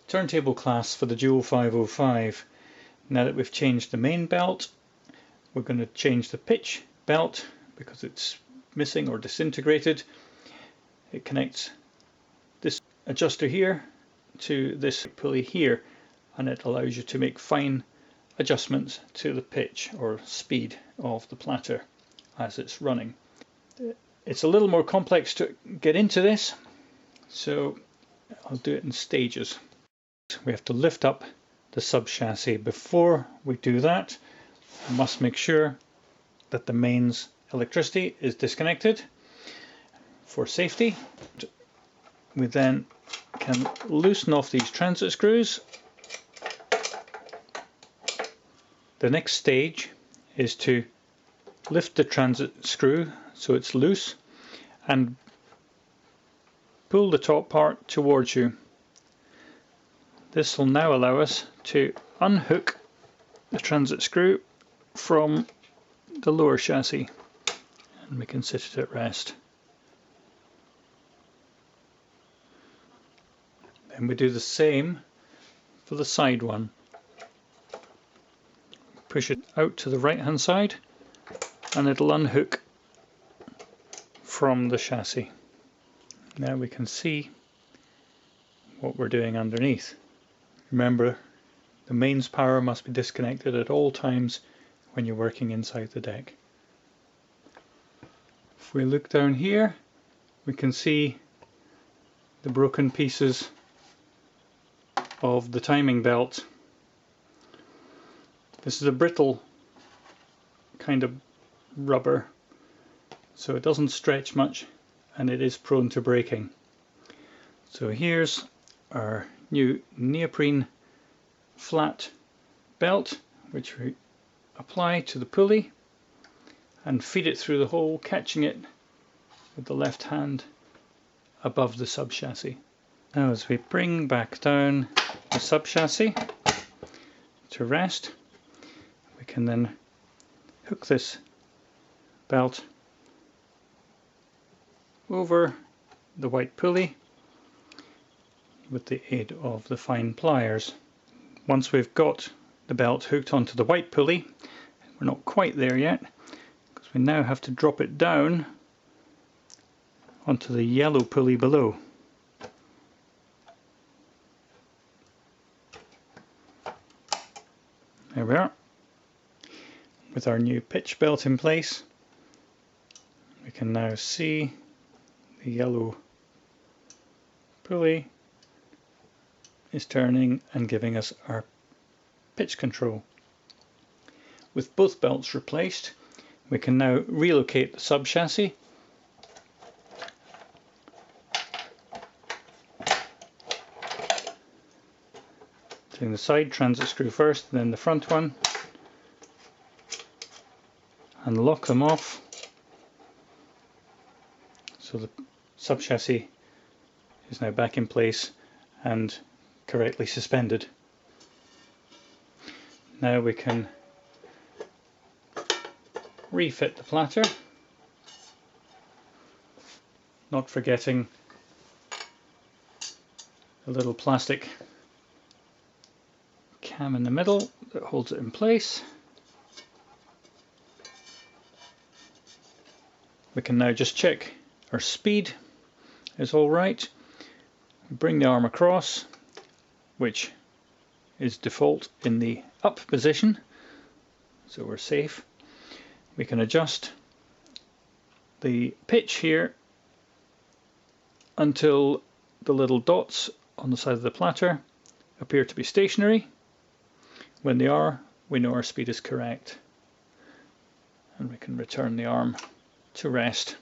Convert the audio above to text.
turntable class for the CS505. Now that we've changed the main belt, we're going to change the pitch belt because it's missing or disintegrated. It connects this adjuster here to this pulley here, and it allows you to make fine adjustments to the pitch or speed of the platter as it's running. It's a little more complex to get into this, so I'll do it in stages. We have to lift up the sub chassis. Before we do that, we must make sure that the mains electricity is disconnected for safety. We then can loosen off these transit screws. The next stage is to lift the transit screw so it's loose and pull the top part towards you. This will now allow us to unhook the transit screw from the lower chassis, and we can sit it at rest. Then we do the same for the side one. Push it out to the right hand side and it'll unhook from the chassis. Now we can see what we're doing underneath. Remember, the mains power must be disconnected at all times when you're working inside the deck. If we look down here, we can see the broken pieces of the timing belt. This is a brittle kind of rubber, so it doesn't stretch much and it is prone to breaking. So here's our new neoprene flat belt, which we apply to the pulley and feed it through the hole, catching it with the left hand above the sub chassis. Now as we bring back down the sub chassis to rest, we can then hook this belt over the white pulley with the aid of the fine pliers. Once we've got the belt hooked onto the white pulley, we're not quite there yet because we now have to drop it down onto the yellow pulley below. There we are. With our new pitch belt in place, we can now see the yellow pulley is turning and giving us our pitch control. With both belts replaced, we can now relocate the sub chassis doing the side transit screw first, then the front one, and lock them off so the sub chassis is now back in place and correctly suspended. Now we can refit the platter, not forgetting a little plastic cam in the middle that holds it in place. We can now just check our speed is all right. Bring the arm across, which is default in the up position, so we're safe. We can adjust the pitch here until the little dots on the side of the platter appear to be stationary. When they are, we know our speed is correct, and we can return the arm to rest.